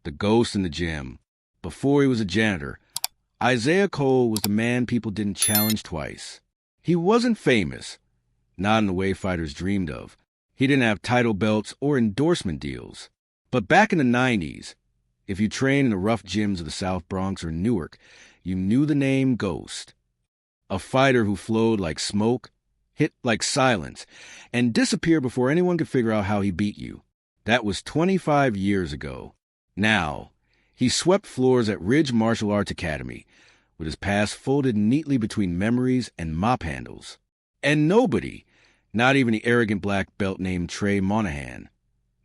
The ghost in the gym. Before he was a janitor, Isaiah Cole was the man people didn't challenge twice. He wasn't famous, not in the way fighters dreamed of. He didn't have title belts or endorsement deals. But back in the 90s, if you trained in the rough gyms of the South Bronx or Newark, you knew the name Ghost. A fighter who flowed like smoke, hit like silence, and disappeared before anyone could figure out how he beat you. That was 25 years ago. Now, he swept floors at Ridge Martial Arts Academy, with his past folded neatly between memories and mop handles. And nobody, not even the arrogant black belt named Trey Monahan,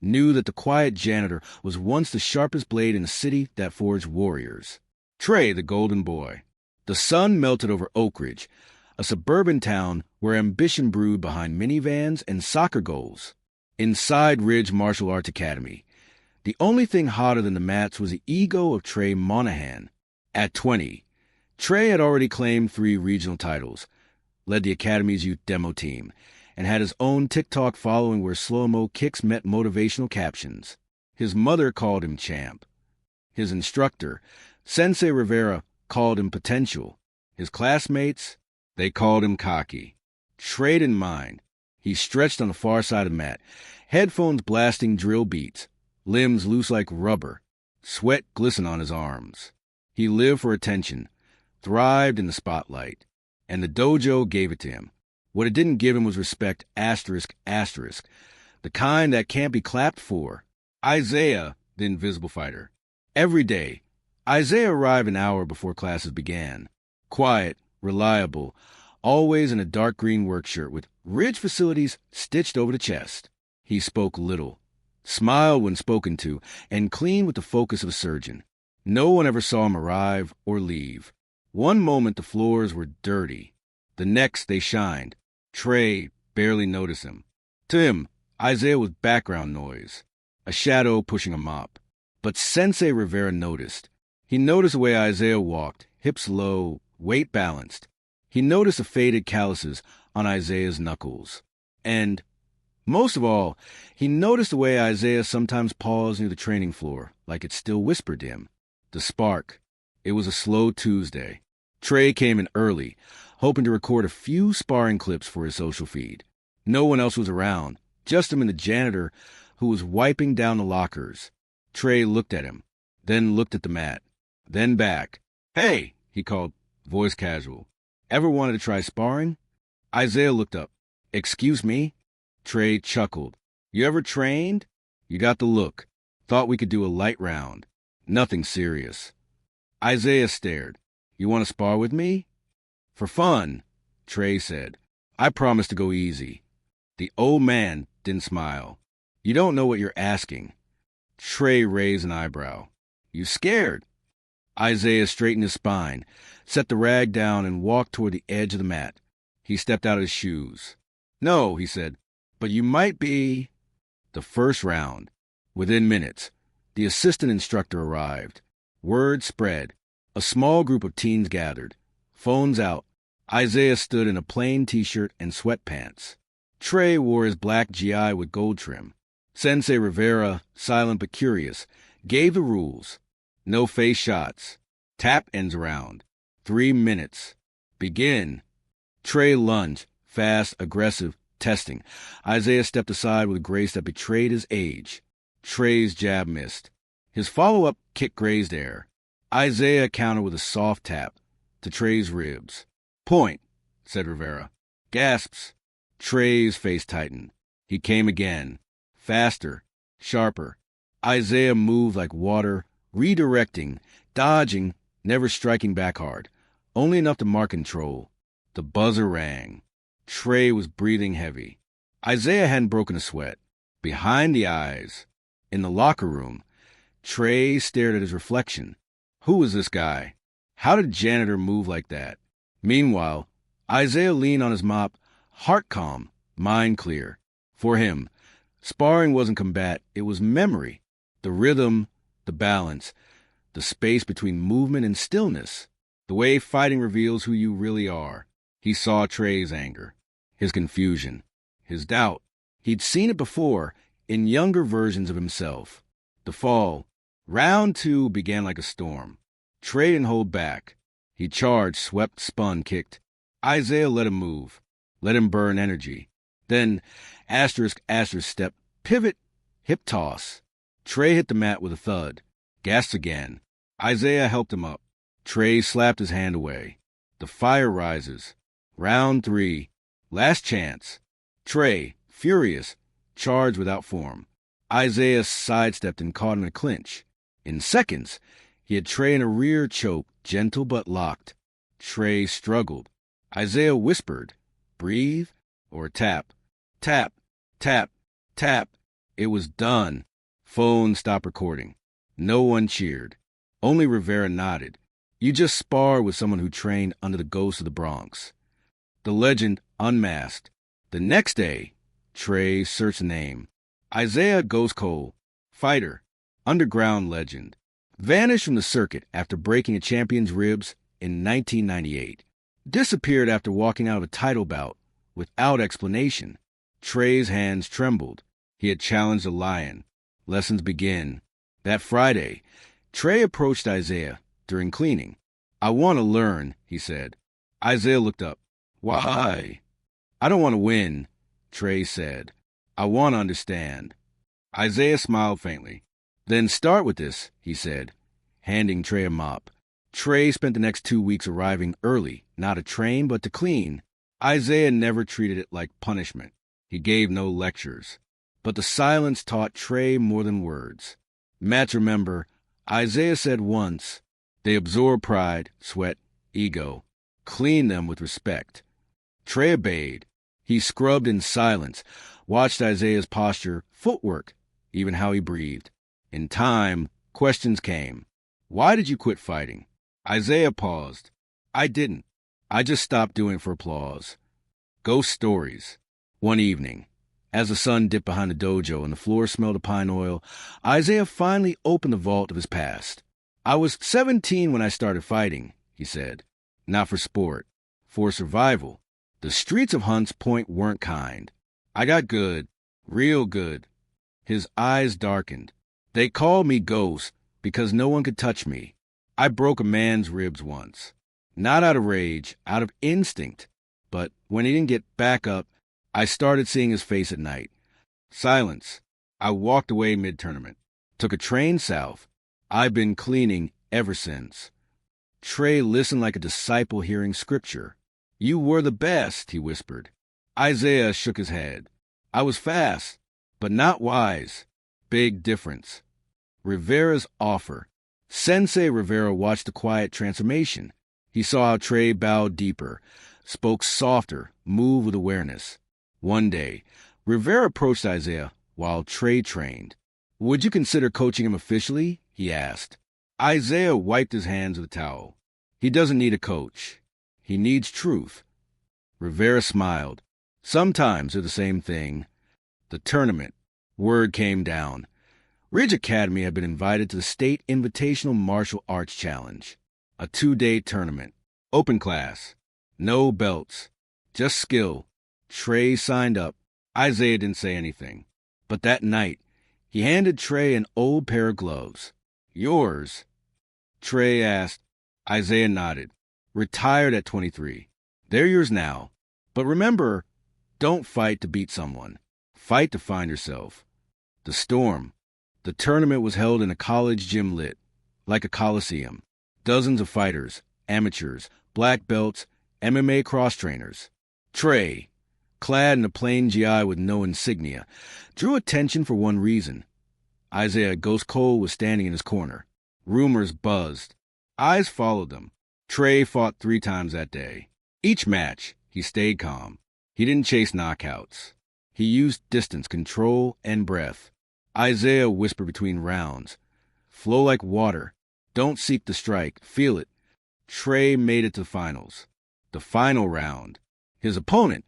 knew that the quiet janitor was once the sharpest blade in a city that forged warriors. Trey, the golden boy. The sun melted over Oak Ridge, a suburban town where ambition brewed behind minivans and soccer goals. Inside Ridge Martial Arts Academy, the only thing hotter than the mats was the ego of Trey Monahan. At 20, Trey had already claimed 3 regional titles, led the Academy's youth demo team, and had his own TikTok following where slow-mo kicks met motivational captions. His mother called him champ. His instructor, Sensei Rivera, called him potential. His classmates, they called him cocky. Trey didn't mind. He stretched on the far side of the mat, headphones blasting drill beats, limbs loose like rubber, sweat glistened on his arms. He lived for attention, thrived in the spotlight, and the dojo gave it to him. What it didn't give him was respect, asterisk, asterisk, the kind that can't be clapped for. Isaiah, the invisible fighter. Every day, Isaiah arrived an hour before classes began. Quiet, reliable, always in a dark green work shirt with Ridge facilities stitched over the chest. He spoke little, smiled when spoken to, and cleaned with the focus of a surgeon. No one ever saw him arrive or leave. One moment the floors were dirty. The next they shined. Trey barely noticed him. To him, Isaiah was background noise, a shadow pushing a mop. But Sensei Rivera noticed. He noticed the way Isaiah walked, hips low, weight balanced. He noticed the faded calluses on Isaiah's knuckles. And, most of all, he noticed the way Isaiah sometimes paused near the training floor, like it still whispered to him. The spark. It was a slow Tuesday. Trey came in early, hoping to record a few sparring clips for his social feed. No one else was around, just him and the janitor, who was wiping down the lockers. Trey looked at him, then looked at the mat, then back. "Hey," he called, voice casual. "Ever wanted to try sparring?" Isaiah looked up. "Excuse me?" Trey chuckled. "You ever trained?" "You got the look. Thought we could do a light round. Nothing serious." Isaiah stared. "You want to spar with me?" "For fun," Trey said. "I promise to go easy." The old man didn't smile. "You don't know what you're asking." Trey raised an eyebrow. "You scared?" Isaiah straightened his spine, set the rag down, and walked toward the edge of the mat. He stepped out of his shoes. "No," he said, "but you might be." The first round. Within minutes, the assistant instructor arrived. Word spread. A small group of teens gathered. Phones out. Isaiah stood in a plain t-shirt and sweatpants. Trey wore his black GI with gold trim. Sensei Rivera, silent but curious, gave the rules. No face shots. Tap ends around. 3 minutes. Begin. Trey lunged, fast, aggressive, testing. Isaiah stepped aside with a grace that betrayed his age. Trey's jab missed. His follow-up kick grazed air. Isaiah countered with a soft tap to Trey's ribs. "Point," said Rivera. Gasps. Trey's face tightened. He came again. Faster, sharper. Isaiah moved like water, redirecting, dodging, never striking back hard. Only enough to mark control. The buzzer rang. Trey was breathing heavy. Isaiah hadn't broken a sweat. Behind the eyes, in the locker room, Trey stared at his reflection. Who was this guy? How did Janitor move like that? Meanwhile, Isaiah leaned on his mop, heart calm, mind clear. For him, sparring wasn't combat, it was memory. The rhythm, the balance, the space between movement and stillness. The way fighting reveals who you really are. He saw Trey's anger, his confusion, his doubt. He'd seen it before, in younger versions of himself. The fall, Round two began like a storm. Trey didn't hold back. He charged, swept, spun, kicked. Isaiah let him move, let him burn energy. Then, asterisk, step, pivot, hip toss. Trey hit the mat with a thud. Gasped again. Isaiah helped him up. Trey slapped his hand away. The fire rises. Round three. Last chance. Trey, furious, charged without form. Isaiah sidestepped and caught in a clinch. In seconds, he had Trey in a rear choke, gentle but locked. Trey struggled. Isaiah whispered, breathe or tap. Tap, tap, tap. It was done. Phone stopped recording. No one cheered. Only Rivera nodded. You just sparred with someone who trained under the ghost of the Bronx. The legend unmasked. The next day, Trey searched the name. Isaiah goes cold. Fighter. Underground legend. Vanished from the circuit after breaking a champion's ribs in 1998. Disappeared after walking out of a title bout without explanation. Trey's hands trembled. He had challenged a lion. Lessons begin. That Friday, Trey approached Isaiah during cleaning. I want to learn, he said. Isaiah looked up. Why? I don't want to win, Trey said. I want to understand. Isaiah smiled faintly. Then start with this, he said, handing Trey a mop. Trey spent the next 2 weeks arriving early, not to train, but to clean. Isaiah never treated it like punishment. He gave no lectures. But the silence taught Trey more than words. Mats remember, Isaiah said once, they absorb pride, sweat, ego. Clean them with respect. Trey obeyed. He scrubbed in silence, watched Isaiah's posture, footwork, even how he breathed. In time, questions came. Why did you quit fighting? Isaiah paused. I didn't. I just stopped doing it for applause. Ghost stories. One evening, as the sun dipped behind the dojo and the floor smelled of pine oil, Isaiah finally opened the vault of his past. I was 17 when I started fighting, he said. Not for sport, for survival. The streets of Hunts Point weren't kind. I got good, real good. His eyes darkened. They called me Ghost because no one could touch me. I broke a man's ribs once. Not out of rage, out of instinct. But when he didn't get back up, I started seeing his face at night. Silence. I walked away mid-tournament. Took a train south. I've been cleaning ever since. Trey listened like a disciple hearing scripture. You were the best, he whispered. Isaiah shook his head. I was fast, but not wise. Big difference. Rivera's offer. Sensei Rivera watched the quiet transformation. He saw how Trey bowed deeper, spoke softer, moved with awareness. One day, Rivera approached Isaiah while Trey trained. Would you consider coaching him officially? He asked. Isaiah wiped his hands with a towel. He doesn't need a coach. He needs truth. Rivera smiled. Sometimes they're the same thing. The tournament. Word came down. Ridge Academy had been invited to the State Invitational Martial Arts Challenge, a 2-day tournament. Open class. No belts. Just skill. Trey signed up. Isaiah didn't say anything. But that night, he handed Trey an old pair of gloves. Yours? Trey asked. Isaiah nodded. Retired at 23. They're yours now. But remember, don't fight to beat someone. Fight to find yourself. The storm. The tournament was held in a college gym lit, like a coliseum. Dozens of fighters, amateurs, black belts, MMA cross-trainers. Trey, clad in a plain GI with no insignia, drew attention for one reason. Isaiah Ghost Cole was standing in his corner. Rumors buzzed. Eyes followed them. Trey fought 3 times that day. Each match, he stayed calm. He didn't chase knockouts. He used distance, control, and breath. Isaiah whispered between rounds. Flow like water. Don't seek the strike. Feel it. Trey made it to finals. The final round. His opponent,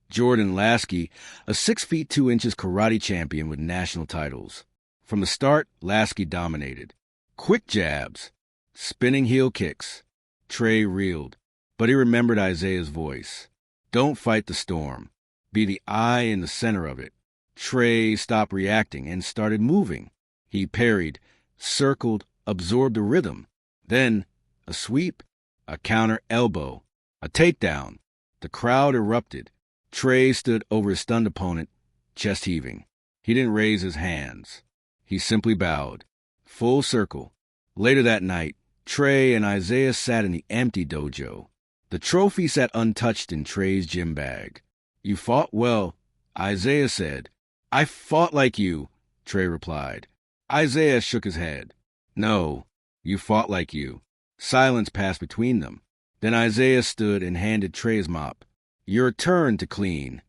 Jordan Lasky, a 6 feet 2 inches karate champion with national titles. From the start, Lasky dominated. Quick jabs. Spinning heel kicks. Trey reeled. But he remembered Isaiah's voice. Don't fight the storm. Be the eye in the center of it. Trey stopped reacting and started moving. He parried, circled, absorbed the rhythm. Then a sweep, a counter elbow, a takedown. The crowd erupted. Trey stood over his stunned opponent, chest heaving. He didn't raise his hands. He simply bowed. Full circle. Later that night, Trey and Isaiah sat in the empty dojo. The trophy sat untouched in Trey's gym bag. "You fought well," Isaiah said. "I fought like you," Trey replied. Isaiah shook his head. "No, you fought like you." Silence passed between them. Then Isaiah stood and handed Trey his mop. "Your turn to clean."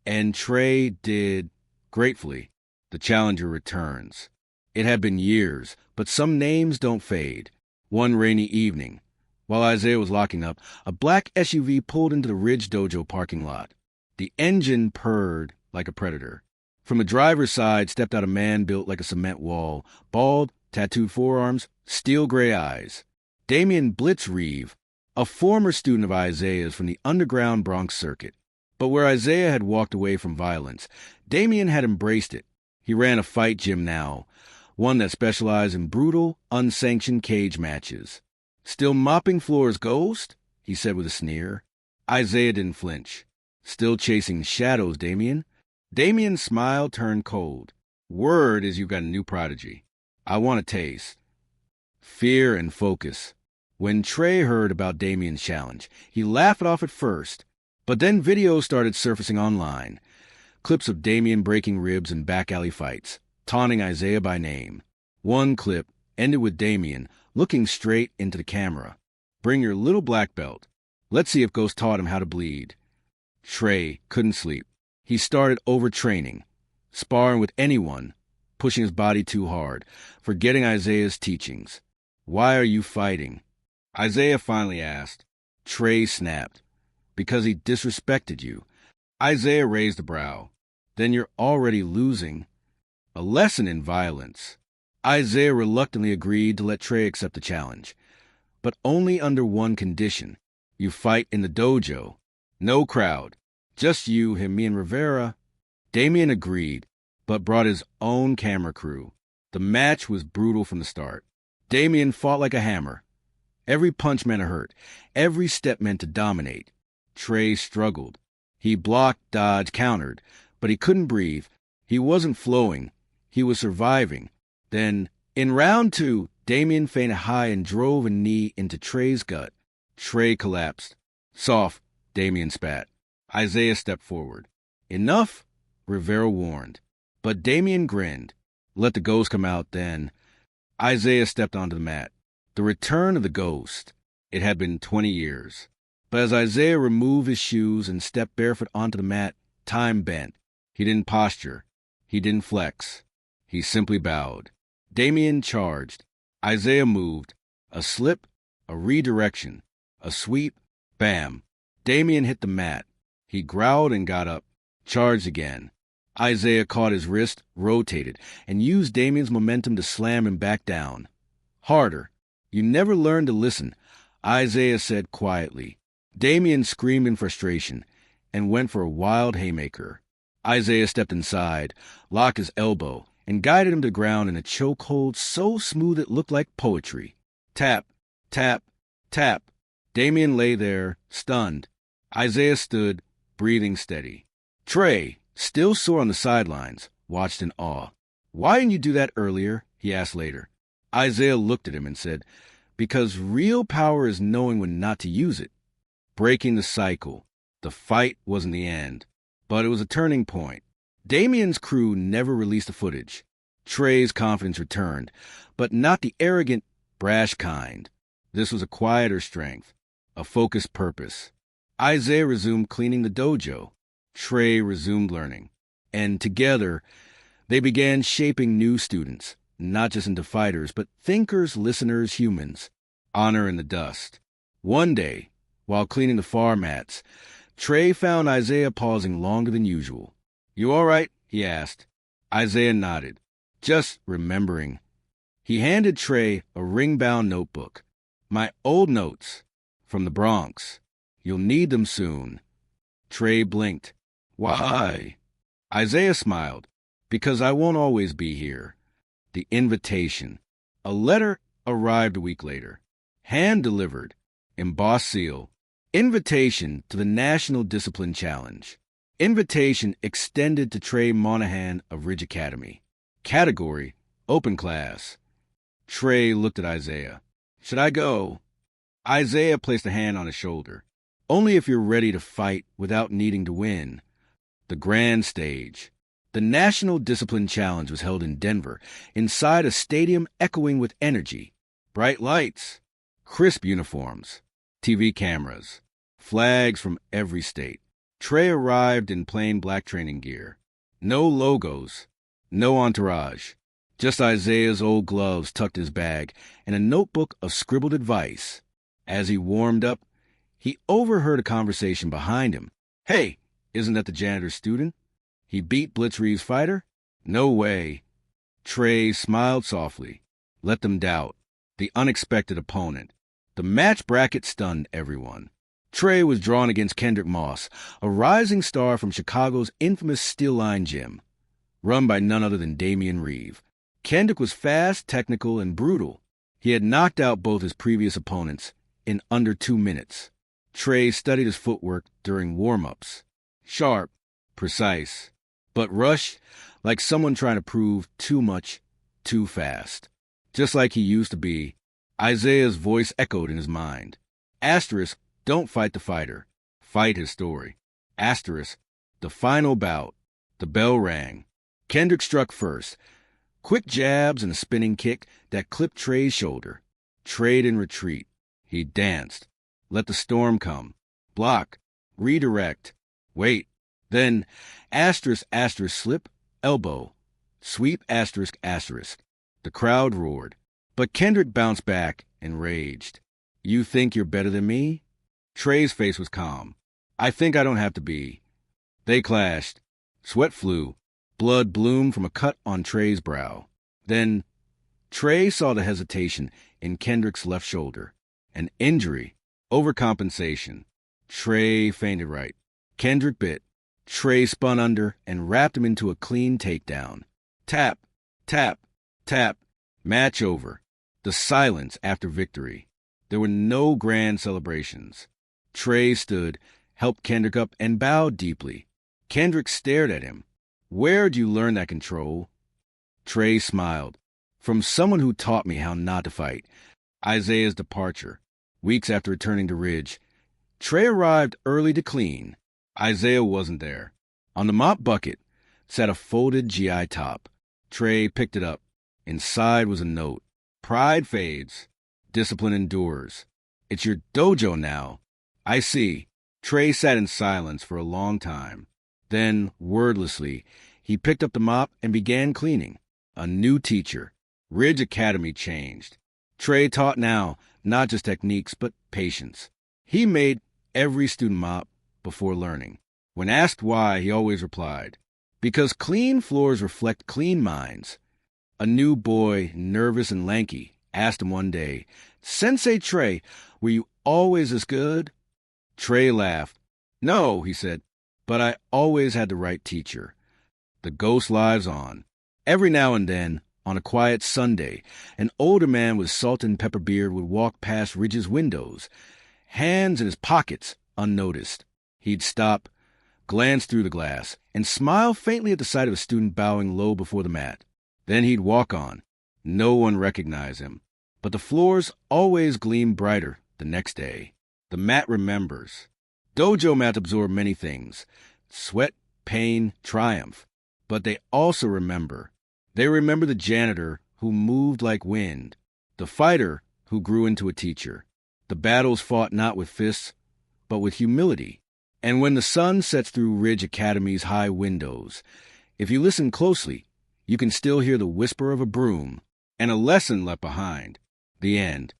And Trey did gratefully. The challenger returns. It had been years, but some names don't fade. One rainy evening, while Isaiah was locking up, a black SUV pulled into the Ridge Dojo parking lot. The engine purred like a predator. From the driver's side stepped out a man built like a cement wall, bald, tattooed forearms, steel gray eyes. Damian Blitzreeve, a former student of Isaiah's from the underground Bronx circuit. But where Isaiah had walked away from violence, Damian had embraced it. He ran a fight gym now, one that specialized in brutal, unsanctioned cage matches. "Still mopping floors, Ghost?" he said with a sneer. Isaiah didn't flinch. "Still chasing shadows, Damian?" Damian's smile turned cold. "Word is you've got a new prodigy. I want a taste." Fear and focus. When Trey heard about Damian's challenge, he laughed it off at first, but then videos started surfacing online. Clips of Damian breaking ribs in back alley fights, taunting Isaiah by name. One clip ended with Damian looking straight into the camera. "Bring your little black belt. Let's see if Ghost taught him how to bleed." Trey couldn't sleep. He started overtraining, sparring with anyone, pushing his body too hard, forgetting Isaiah's teachings. "Why are you fighting?" Isaiah finally asked. Trey snapped. "Because he disrespected you." Isaiah raised a brow. "Then you're already losing." A lesson in violence. Isaiah reluctantly agreed to let Trey accept the challenge, but only under one condition. You fight in the dojo. No crowd. Just you, him, me, and Rivera. Damian agreed, but brought his own camera crew. The match was brutal from the start. Damian fought like a hammer. Every punch meant a hurt. Every step meant to dominate. Trey struggled. He blocked, dodged, countered, but he couldn't breathe. He wasn't flowing. He was surviving. Then, in round 2, Damian fainted high and drove a knee into Trey's gut. Trey collapsed. "Soft," Damian spat. Isaiah stepped forward. "Enough?" Rivera warned. But Damian grinned. "Let the ghost come out then." Isaiah stepped onto the mat. The return of the ghost. It had been 20 years. But as Isaiah removed his shoes and stepped barefoot onto the mat, time bent. He didn't posture. He didn't flex. He simply bowed. Damian charged. Isaiah moved. A slip, a redirection, a sweep, bam. Damian hit the mat. He growled and got up, charged again. Isaiah caught his wrist, rotated, and used Damian's momentum to slam him back down. "Harder. You never learned to listen," Isaiah said quietly. Damian screamed in frustration and went for a wild haymaker. Isaiah stepped inside, locked his elbow, and guided him to the ground in a chokehold so smooth it looked like poetry. Tap, tap, tap. Damian lay there, stunned. Isaiah stood, breathing steady. Trey, still sore on the sidelines, watched in awe. "Why didn't you do that earlier?" he asked later. Isaiah looked at him and said, "Because real power is knowing when not to use it." Breaking the cycle. The fight wasn't the end, but it was a turning point. Damian's crew never released the footage. Trey's confidence returned, but not the arrogant, brash kind. This was a quieter strength, a focused purpose. Isaiah resumed cleaning the dojo. Trey resumed learning. And together, they began shaping new students, not just into fighters, but thinkers, listeners, humans. Honor in the dust. One day, while cleaning the farm mats, Trey found Isaiah pausing longer than usual. "You all right?" he asked. Isaiah nodded. "Just remembering." He handed Trey a ring-bound notebook. "My old notes. From the Bronx. You'll need them soon." Trey blinked. "Why?" Isaiah smiled. "Because I won't always be here." The invitation. A letter arrived a week later. Hand-delivered, embossed seal. Invitation to the National Discipline Challenge. Invitation extended to Trey Monahan of Ridge Academy. Category, open class. Trey looked at Isaiah. Should I go? Isaiah placed a hand on his shoulder. Only if you're ready to fight without needing to win. The grand stage. The National Discipline Challenge was held in Denver, inside a stadium echoing with energy. Bright lights, crisp uniforms, TV cameras, flags from every state. Trey arrived in plain black training gear. No logos, no entourage. Just Isaiah's old gloves tucked in his bag and a notebook of scribbled advice. As he warmed up, he overheard a conversation behind him. Hey, isn't that the janitor student? He beat Blitzreeves' fighter? No way. Trey smiled softly. Let them doubt. The unexpected opponent. The match bracket stunned everyone. Trey was drawn against Kendrick Moss, a rising star from Chicago's infamous Steel Line Gym, run by none other than Damian Reeve. Kendrick was fast, technical, and brutal. He had knocked out both his previous opponents in under 2 minutes. Trey studied his footwork during warm-ups. Sharp, precise, but rushed like someone trying to prove too much, too fast. Just like he used to be, Isaiah's voice echoed in his mind. Asterisk, don't fight the fighter. Fight his story. Asterisk, the final bout. The bell rang. Kendrick struck first. Quick jabs and a spinning kick that clipped Trey's shoulder. Trey in retreat. He danced. Let the storm come. Block. Redirect. Wait. Then, asterisk, asterisk, slip, elbow. Sweep, asterisk, asterisk. The crowd roared. But Kendrick bounced back and raged. You think you're better than me? Trey's face was calm. I think I don't have to be. They clashed. Sweat flew. Blood bloomed from a cut on Trey's brow. Then, Trey saw the hesitation in Kendrick's left shoulder. An injury. Overcompensation. Trey feinted right. Kendrick bit. Trey spun under and wrapped him into a clean takedown. Tap, tap, tap. Match over. The silence after victory. There were no grand celebrations. Trey stood, helped Kendrick up, and bowed deeply. Kendrick stared at him. Where'd you learn that control? Trey smiled. From someone who taught me how not to fight. Isaiah's departure. Weeks after returning to Ridge, Trey arrived early to clean. Isaiah wasn't there. On the mop bucket sat a folded GI top. Trey picked it up. Inside was a note. Pride fades. Discipline endures. It's your dojo now. I see. Trey sat in silence for a long time. Then, wordlessly, he picked up the mop and began cleaning. A new teacher. Ridge Academy changed. Trey taught now, not just techniques, but patience. He made every student mop before learning. When asked why, he always replied, because clean floors reflect clean minds. A new boy, nervous and lanky, asked him one day, Sensei Trey, were you always as good? Trey laughed. No, he said, but I always had the right teacher. The ghost lives on. Every now and then, on a quiet Sunday, an older man with salt and pepper beard would walk past Ridge's windows, hands in his pockets, unnoticed. He'd stop, glance through the glass, and smile faintly at the sight of a student bowing low before the mat. Then he'd walk on. No one recognized him. But the floors always gleam brighter the next day. The mat remembers. Dojo mats absorb many things. Sweat, pain, triumph. But they also remember. They remember the janitor who moved like wind. The fighter who grew into a teacher. The battles fought not with fists, but with humility. And when the sun sets through Ridge Academy's high windows, if you listen closely, you can still hear the whisper of a broom and a lesson left behind. The end.